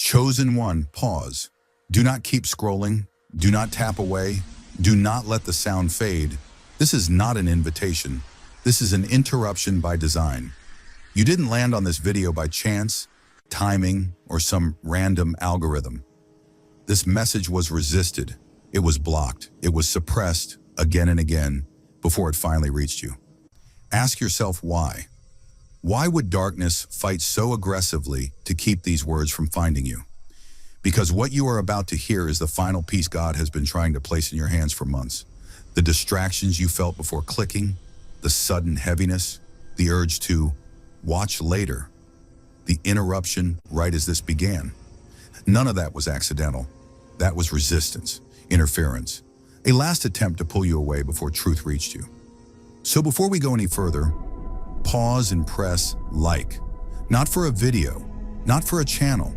Chosen one, pause. Do not keep scrolling. Do not tap away. Do not let the sound fade. This is not an invitation. This is an interruption by design. You didn't land on this video by chance, timing, or some random algorithm. This message was resisted. It was blocked. It was suppressed again and again before it finally reached you. Ask yourself why. Why would darkness fight so aggressively to keep these words from finding you? Because what you are about to hear is the final piece God has been trying to place in your hands for months. The distractions you felt before clicking, the sudden heaviness, the urge to watch later, the interruption right as this began. None of that was accidental. That was resistance, interference, a last attempt to pull you away before truth reached you. So before we go any further, pause and press like. Not for a video, not for a channel.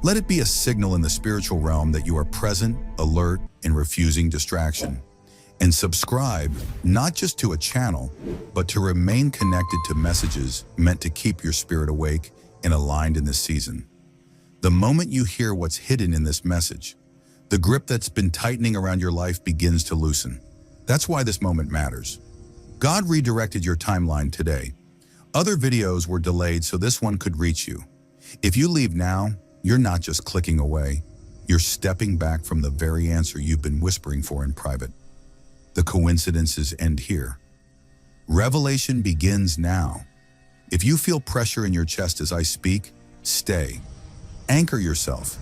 Let it be a signal in the spiritual realm that you are present, alert, and refusing distraction. And subscribe, not just to a channel, but to remain connected to messages meant to keep your spirit awake and aligned in this season. The moment you hear what's hidden in this message, the grip that's been tightening around your life begins to loosen. That's why this moment matters. God redirected your timeline today. Other videos were delayed so this one could reach you. If you leave now, you're not just clicking away. You're stepping back from the very answer you've been whispering for in private. The coincidences end here. Revelation begins now. If you feel pressure in your chest as I speak, stay. Anchor yourself.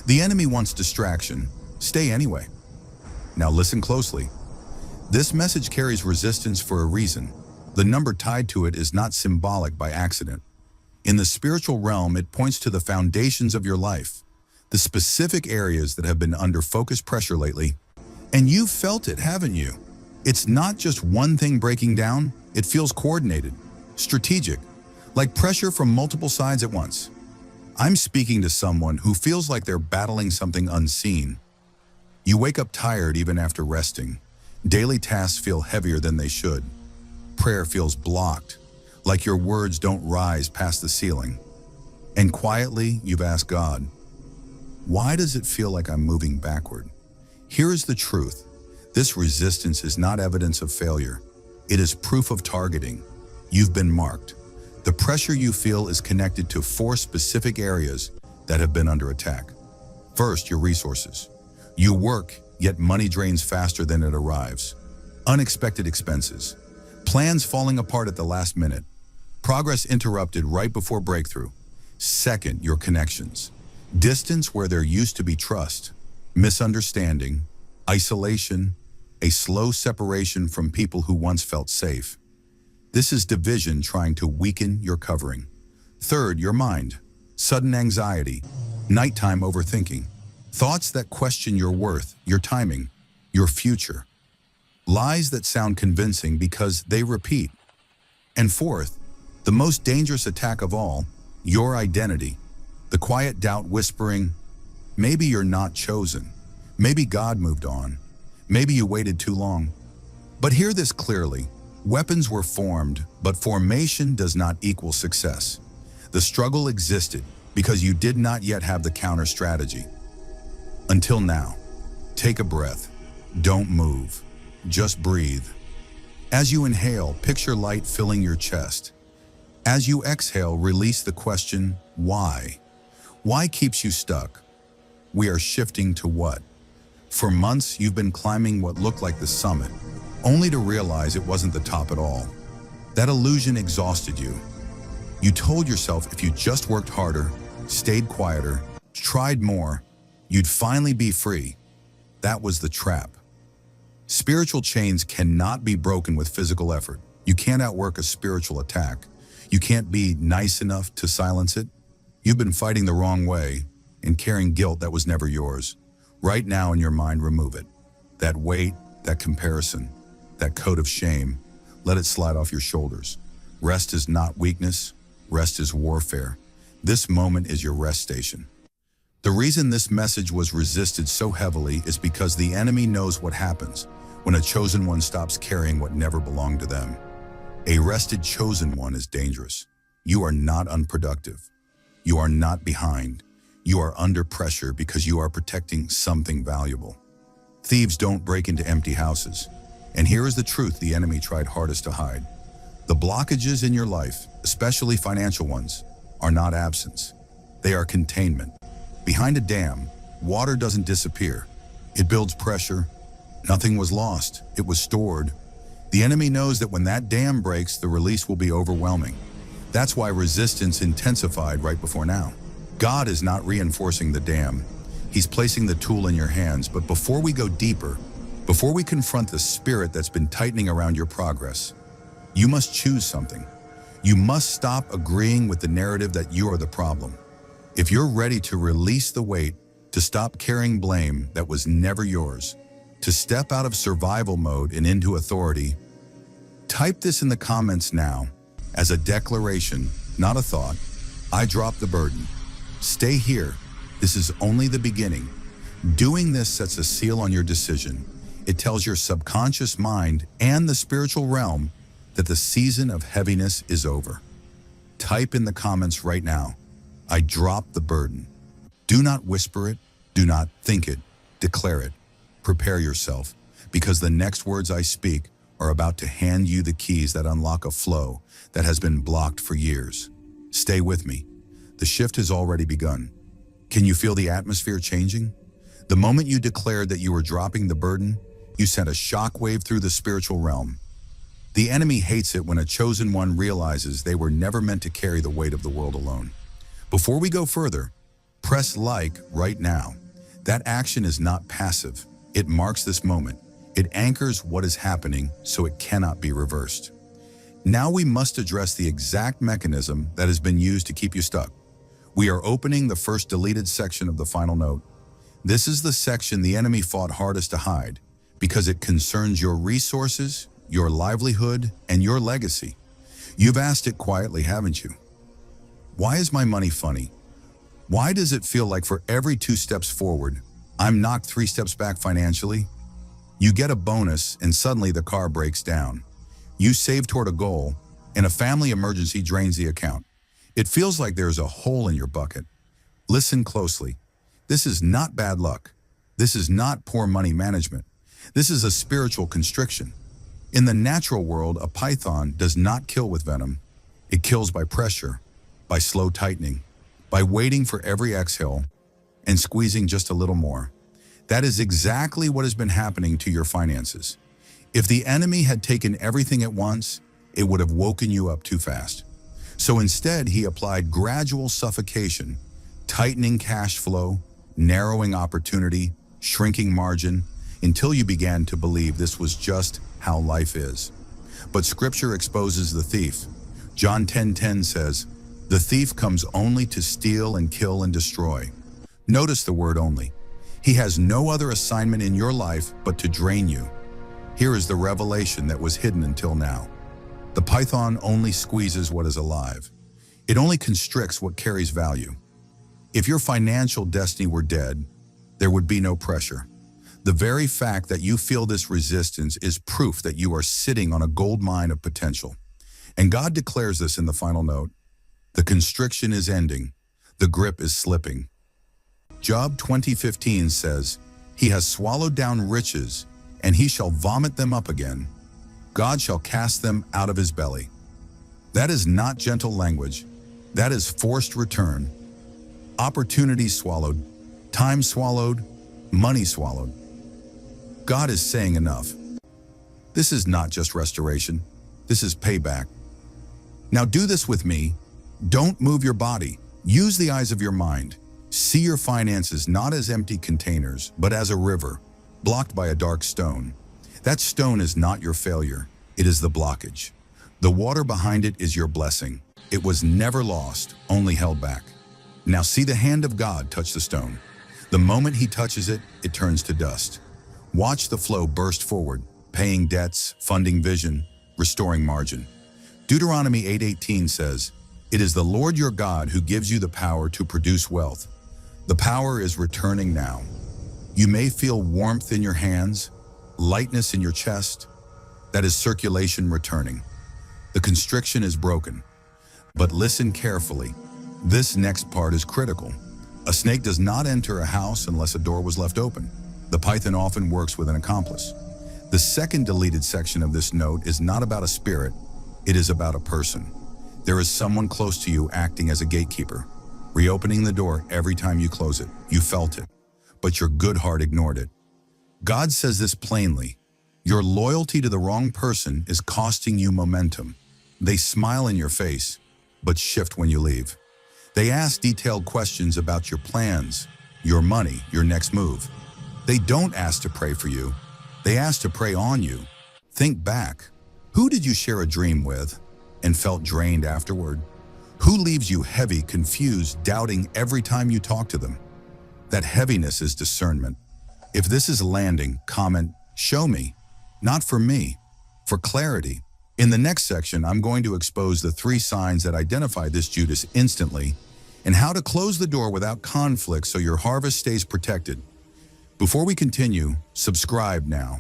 The enemy wants distraction. Stay anyway. Now listen closely. This message carries resistance for a reason. The number tied to it is not symbolic by accident. In the spiritual realm, it points to the foundations of your life, the specific areas that have been under focused pressure lately. And you've felt it, haven't you? It's not just one thing breaking down. It feels coordinated, strategic, like pressure from multiple sides at once. I'm speaking to someone who feels like they're battling something unseen. You wake up tired even after resting. Daily tasks feel heavier than they should. Prayer feels blocked, like your words don't rise past the ceiling. And quietly, you've asked God, why does it feel like I'm moving backward? Here is the truth. This resistance is not evidence of failure. It is proof of targeting. You've been marked. The pressure you feel is connected to 4 specific areas that have been under attack. First, your resources. You work, yet money drains faster than it arrives. Unexpected expenses. Plans falling apart at the last minute. Progress interrupted right before breakthrough. Second, your connections. Distance where there used to be trust. Misunderstanding. Isolation. A slow separation from people who once felt safe. This is division trying to weaken your covering. Third, your mind. Sudden anxiety. Nighttime overthinking. Thoughts that question your worth, your timing, your future. Lies that sound convincing because they repeat. And fourth, the most dangerous attack of all, your identity. The quiet doubt whispering, maybe you're not chosen. Maybe God moved on. Maybe you waited too long. But hear this clearly. Weapons were formed, but formation does not equal success. The struggle existed because you did not yet have the counter strategy. Until now, take a breath. Don't move. Just breathe. As you inhale, picture light filling your chest. As you exhale, release the question, why? Why keeps you stuck? We are shifting to what? For months, you've been climbing what looked like the summit, only to realize it wasn't the top at all. That illusion exhausted you. You told yourself if you just worked harder, stayed quieter, tried more, you'd finally be free. That was the trap. Spiritual chains cannot be broken with physical effort. You can't outwork a spiritual attack. You can't be nice enough to silence it. You've been fighting the wrong way and carrying guilt that was never yours. Right now in your mind, remove it. That weight, that comparison, that coat of shame, let it slide off your shoulders. Rest is not weakness. Rest is warfare. This moment is your rest station. The reason this message was resisted so heavily is because the enemy knows what happens when a chosen one stops carrying what never belonged to them. A rested chosen one is dangerous. You are not unproductive. You are not behind. You are under pressure because you are protecting something valuable. Thieves don't break into empty houses. And here is the truth the enemy tried hardest to hide. The blockages in your life, especially financial ones, are not absence. They are containment. Behind a dam, water doesn't disappear. It builds pressure. Nothing was lost. It was stored. The enemy knows that when that dam breaks, the release will be overwhelming. That's why resistance intensified right before now. God is not reinforcing the dam. He's placing the tool in your hands. But before we go deeper, before we confront the spirit that's been tightening around your progress, you must choose something. You must stop agreeing with the narrative that you are the problem. If you're ready to release the weight, to stop carrying blame that was never yours, to step out of survival mode and into authority, type this in the comments now as a declaration, not a thought. I drop the burden. Stay here. This is only the beginning. Doing this sets a seal on your decision. It tells your subconscious mind and the spiritual realm that the season of heaviness is over. Type in the comments right now, I drop the burden. Do not whisper it. Do not think it. Declare it. Prepare yourself, because the next words I speak are about to hand you the keys that unlock a flow that has been blocked for years. Stay with me. The shift has already begun. Can you feel the atmosphere changing? The moment you declared that you were dropping the burden, you sent a shockwave through the spiritual realm. The enemy hates it when a chosen one realizes they were never meant to carry the weight of the world alone. Before we go further, press like right now. That action is not passive. It marks this moment. It anchors what is happening so it cannot be reversed. Now we must address the exact mechanism that has been used to keep you stuck. We are opening the first deleted section of the final note. This is the section the enemy fought hardest to hide because it concerns your resources, your livelihood, and your legacy. You've asked it quietly, haven't you? Why is my money funny? Why does it feel like for every 2 steps forward, I'm knocked 3 steps back financially? You get a bonus and suddenly the car breaks down. You save toward a goal and a family emergency drains the account. It feels like there's a hole in your bucket. Listen closely. This is not bad luck. This is not poor money management. This is a spiritual constriction. In the natural world, a python does not kill with venom. It kills by pressure, by slow tightening, by waiting for every exhale and squeezing just a little more. That is exactly what has been happening to your finances. If the enemy had taken everything at once, it would have woken you up too fast. So instead, he applied gradual suffocation, tightening cash flow, narrowing opportunity, shrinking margin, until you began to believe this was just how life is. But Scripture exposes the thief. John 10:10 says, "The thief comes only to steal and kill and destroy." Notice the word only. He has no other assignment in your life but to drain you. Here is the revelation that was hidden until now. The python only squeezes what is alive. It only constricts what carries value. If your financial destiny were dead, there would be no pressure. The very fact that you feel this resistance is proof that you are sitting on a gold mine of potential. And God declares this in the final note. The constriction is ending. The grip is slipping. Job 20:15 says, "He has swallowed down riches, and he shall vomit them up again. God shall cast them out of his belly." That is not gentle language. That is forced return. Opportunity swallowed, time swallowed, money swallowed. God is saying enough. This is not just restoration. This is payback. Now do this with me. Don't move your body. Use the eyes of your mind. See your finances not as empty containers, but as a river, blocked by a dark stone. That stone is not your failure. It is the blockage. The water behind it is your blessing. It was never lost, only held back. Now see the hand of God touch the stone. The moment he touches it, it turns to dust. Watch the flow burst forward, paying debts, funding vision, restoring margin. Deuteronomy 8:18 says, "It is the Lord your God who gives you the power to produce wealth." The power is returning now. You may feel warmth in your hands, lightness in your chest. That is circulation returning. The constriction is broken. But listen carefully. This next part is critical. A snake does not enter a house unless a door was left open. The python often works with an accomplice. The second deleted section of this note is not about a spirit, it is about a person. There is someone close to you acting as a gatekeeper, reopening the door every time you close it. You felt it, but your good heart ignored it. God says this plainly. Your loyalty to the wrong person is costing you momentum. They smile in your face, but shift when you leave. They ask detailed questions about your plans, your money, your next move. They don't ask to pray for you. They ask to prey on you. Think back. Who did you share a dream with and felt drained afterward? Who leaves you heavy, confused, doubting every time you talk to them? That heaviness is discernment. If this is landing, comment, show me. Not for me, for clarity. In the next section, I'm going to expose the 3 signs that identify this Judas instantly and how to close the door without conflict so your harvest stays protected. Before we continue, subscribe now.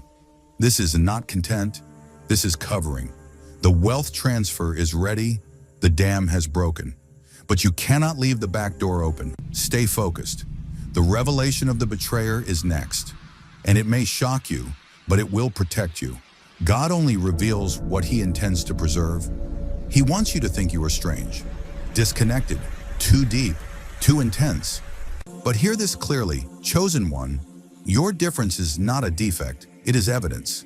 This is not content, this is covering. The wealth transfer is ready, the dam has broken. But you cannot leave the back door open. Stay focused. The revelation of the betrayer is next. And it may shock you, but it will protect you. God only reveals what he intends to preserve. He wants you to think you are strange, disconnected, too deep, too intense. But hear this clearly, chosen one, your difference is not a defect, it is evidence.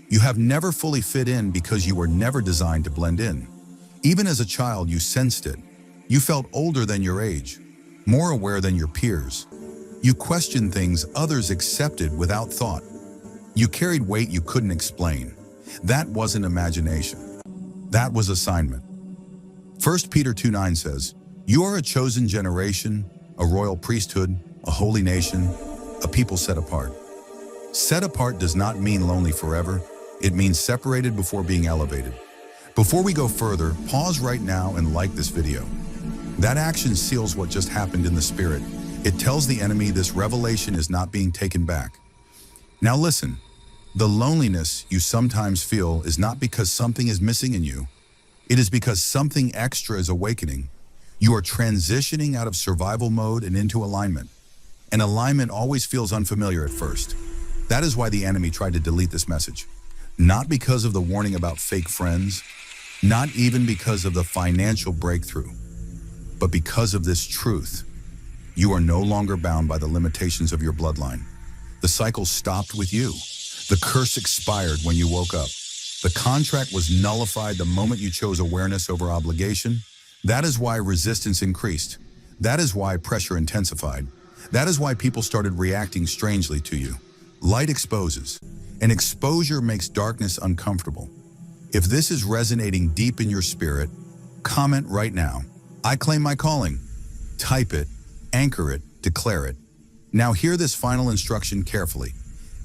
You have never fully fit in because you were never designed to blend in. Even as a child, you sensed it. You felt older than your age, more aware than your peers. You questioned things others accepted without thought. You carried weight you couldn't explain. That wasn't imagination. That was assignment. 1 Peter 2:9 says, "You are a chosen generation, a royal priesthood, a holy nation, a people set apart." Set apart does not mean lonely forever. It means separated before being elevated. Before we go further, pause right now and like this video. That action seals what just happened in the spirit. It tells the enemy this revelation is not being taken back. Now listen, the loneliness you sometimes feel is not because something is missing in you. It is because something extra is awakening. You are transitioning out of survival mode and into alignment. And alignment always feels unfamiliar at first. That is why the enemy tried to delete this message. Not because of the warning about fake friends, not even because of the financial breakthrough, but because of this truth. You are no longer bound by the limitations of your bloodline. The cycle stopped with you. The curse expired when you woke up. The contract was nullified the moment you chose awareness over obligation. That is why resistance increased. That is why pressure intensified. That is why people started reacting strangely to you. Light exposes, and exposure makes darkness uncomfortable. If this is resonating deep in your spirit, comment right now. I claim my calling. Type it, anchor it, declare it. Now hear this final instruction carefully.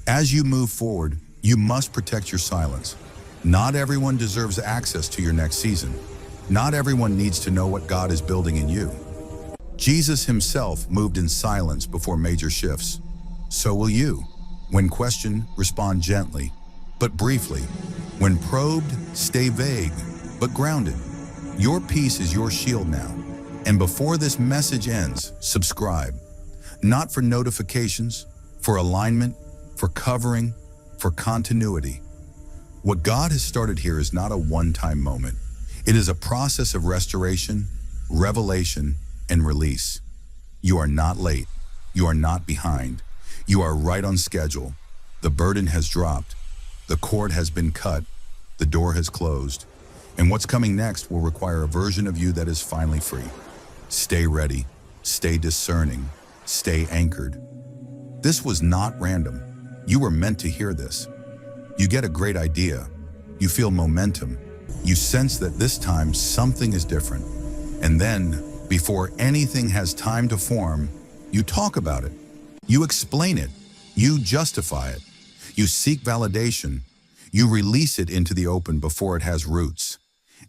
As you move forward, you must protect your silence. Not everyone deserves access to your next season. Not everyone needs to know what God is building in you. Jesus himself moved in silence before major shifts. So will you. When questioned, respond gently, but briefly. When probed, stay vague, but grounded. Your peace is your shield now. And before this message ends, subscribe. Not for notifications, for alignment, for covering, for continuity. What God has started here is not a one-time moment. It is a process of restoration, revelation, and release. You are not late. You are not behind. You are right on schedule. The burden has dropped. The cord has been cut. The door has closed. And what's coming next will require a version of you that is finally free. Stay ready. Stay discerning. Stay anchored. This was not random. You were meant to hear this. You get a great idea. You feel momentum. You sense that this time something is different. And then, before anything has time to form, you talk about it. You explain it. You justify it. You seek validation. You release it into the open before it has roots.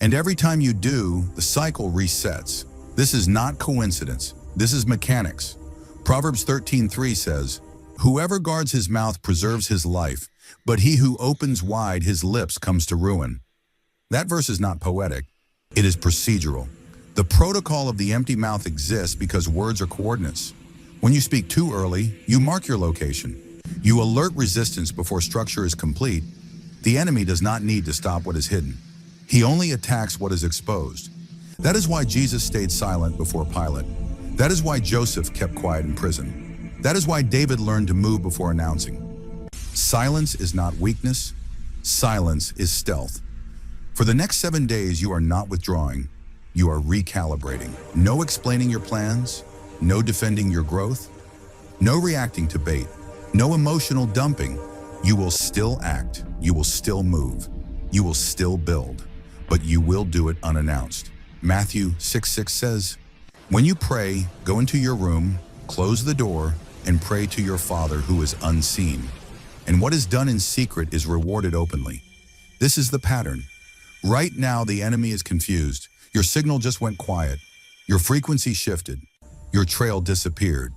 And every time you do, the cycle resets. This is not coincidence. This is mechanics. Proverbs 13:3 says, "Whoever guards his mouth preserves his life, but he who opens wide his lips comes to ruin." That verse is not poetic. It is procedural. The protocol of the empty mouth exists because words are coordinates. When you speak too early, you mark your location. You alert resistance before structure is complete. The enemy does not need to stop what is hidden. He only attacks what is exposed. That is why Jesus stayed silent before Pilate. That is why Joseph kept quiet in prison. That is why David learned to move before announcing. Silence is not weakness. Silence is stealth. For the next 7 days, you are not withdrawing. You are recalibrating. No explaining your plans. No defending your growth. No reacting to bait. No emotional dumping. You will still act. You will still move. You will still build. But you will do it unannounced. Matthew 6:6 says, "When you pray, go into your room, close the door, and pray to your Father who is unseen. And what is done in secret is rewarded openly." This is the pattern. Right now, the enemy is confused. Your signal just went quiet. Your frequency shifted. Your trail disappeared.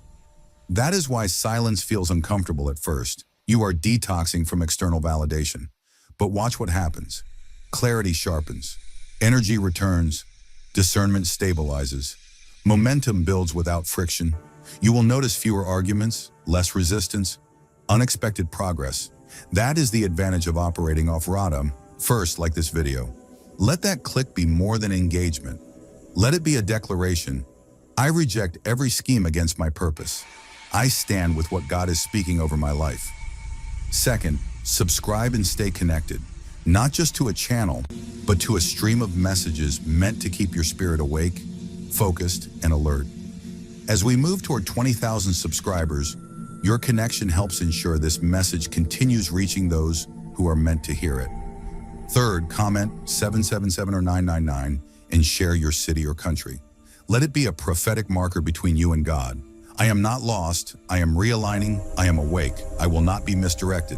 That is why silence feels uncomfortable at first. You are detoxing from external validation. But watch what happens. Clarity sharpens. Energy returns. Discernment stabilizes. Momentum builds without friction. You will notice fewer arguments, less resistance, unexpected progress. That is the advantage of operating off radar. First, like this video, let that click be more than engagement. Let it be a declaration. I reject every scheme against my purpose. I stand with what God is speaking over my life. Second, subscribe and stay connected, not just to a channel, but to a stream of messages meant to keep your spirit awake, focused, and alert. As we move toward 20,000 subscribers, your connection helps ensure this message continues reaching those who are meant to hear it. Third, comment 777 or 999 and share your city or country. Let it be a prophetic marker between you and God. I am not lost. I am realigning. I am awake. I will not be misdirected.